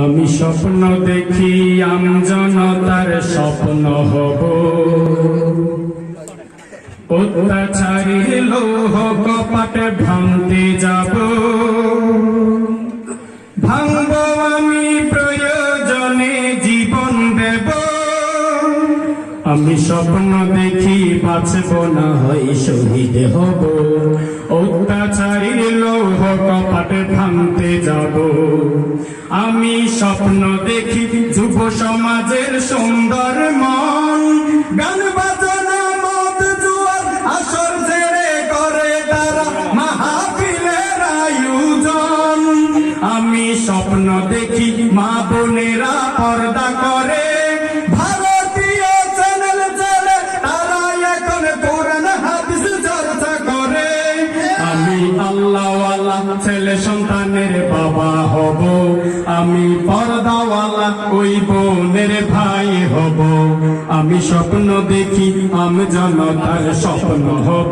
আমি স্বপ্ন দেখি আমজনতার স্বপ্ন হব, অত্যাচারী লৌহ কপাটে ভাঙতে যাব, ভাঙব আমি প্রয়োজনে জীবন দেব। আমি স্বপ্ন দেখি বাঁচব না হয় শহীদ হব, অত্যাচারীর লৌহ কপাটে ভাঙতে যাব। আমি স্বপ্ন দেখি যুব সমাজের সুন্দর মন, গান বাজনা মদ জুয়ার আসর ছেড়ে করে তারা মাহফিলের আয়োজন। আমি স্বপ্ন দেখি মা বোনেরা পর্দা করে, ভারতীয় চ্যানেল ছেড়ে তারা এখন কোরআন হাদিস চর্চা করে। আমি আল্লাহওয়ালা ছেলে সন্তানের বাবা হব, আমি পর্দাওয়ালা ওই বোনের ভাই হব। আমি স্বপ্ন দেখি আমজনতার স্বপ্ন হব,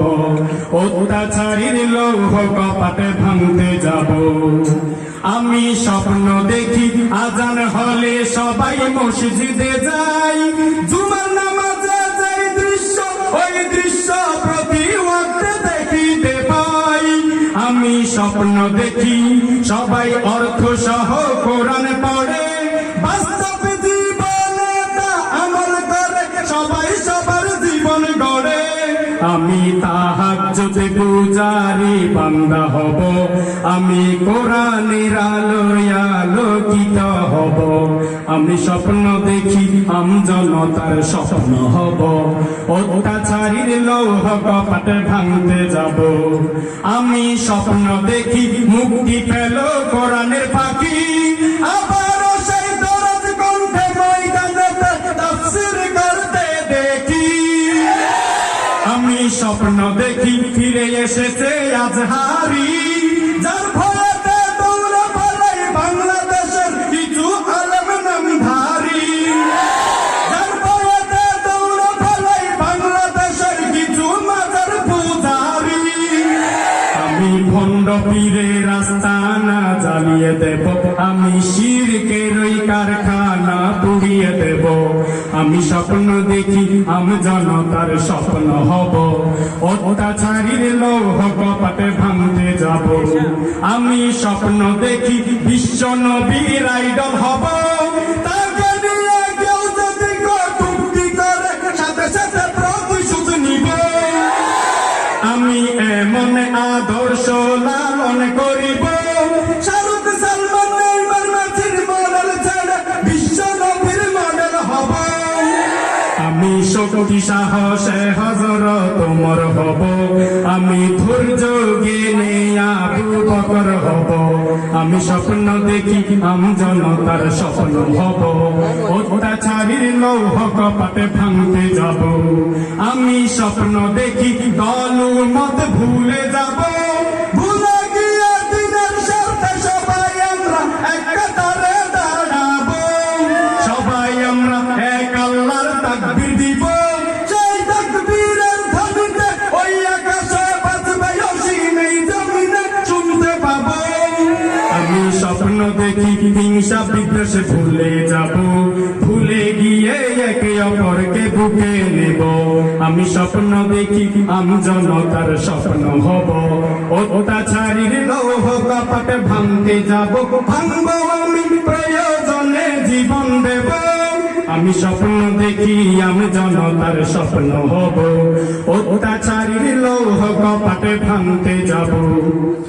অত্যাচারীর লৌহ কপাটে ভাঙতে যাব। আমি স্বপ্ন দেখি আজান হলে সবাই মসজিদে যাই, জুমার নামাজে যাই দৃশ্য, ওই দৃশ্য প্রতি ওয়াক্তে দেখিতে পাই। আমি স্বপ্ন দেখি সবাই অর্থ সহ কোরআন পড়ে, বাস্তব জীবনে তা আমল করে, সবাই সবার জীবন গড়ে। আমি তাহাজ্জুদে পূজারি বান্দা হব, আমি কোরআনের আলোয় আলোকিত হব। আমি স্বপ্ন দেখি আমজনতার স্বপ্ন হব, অত্যাচারীর লৌহ কপাটে ভাঙতে যাব। আমি স্বপ্ন দেখি মুক্তি পেল কোরআনের পাখি, আবারও সেই দরদ কণ্ঠে ময়দানে তাফসীর করতে দেখি। আমি স্বপ্ন দেখি ফিরে এসেছে আজহারি, যার ভয়েতে দৌড়ে পালাই বাংলাদেশের কিছু আলেম নামধারী, যার ভয়েতে দৌড়ে পালাই বাংলাদেশের কিছু মাজার পূজারি। আমি ভণ্ড পীরের আস্তানা জ্বালিয়ে দেব, আমি শিরকের ওই কারখানা পুড়িয়ে দেব। আমি স্বপ্ন দেখি আমজনতার স্বপ্ন হব, অত্যাচারীর লৌহ কপাটে ভাঙতে যাব। আমি স্বপ্ন দেখি বিশ্ব নবীর আইডল হব, তাকে নিয়ে কেউ যদি কটূক্তি করে সাথে সাথে প্রতিশোধ নিব। আমি এমন আদর্শ লালন করিব, শাহরুখ সালমান নেইমার মেসির মডেল ছেড়ে বিশ্ব নবীর মডেল হব। আমি শক্তি সাহসে হযরত ওমর হব, আমি ধৈর্য জ্ঞানে আবু বকর হব। আমি স্বপ্ন দেখি আমজনতার স্বপ্ন হব, অত্যাচারীর লৌহ কপাটে ভাঙতে যাব। আমি স্বপ্ন দেখি দল মত ভুলে যাব, ভুলে গিয়ে দিনের স্বার্থে সবাই আমরা এক কাতারে দাঁড়াবো। সবাই আমরা এক আল্লাহর তাকবীর দিব, সেই তাকবীরের ধ্বনিতে ওই আকাশে বাজবে অসীম এই জমিনে শুনতে পাবো। আমি স্বপ্ন দেখি হিংসা বিদ্বেষ ভুলে যাব, ভুলে গিয়ে একে অপরকে বুকে নেব। আমি স্বপ্ন দেখি আমজনতার স্বপ্ন হব, অত্যাচারীর লৌহ কপাটে ভাঙতে যাব, ভাঙব আমি প্রয়োজনে জীবন দেব। আমি স্বপ্ন দেখি আমজনতার স্বপ্ন হব, অত্যাচারীর লৌহ কপাটে ভাঙতে যাব।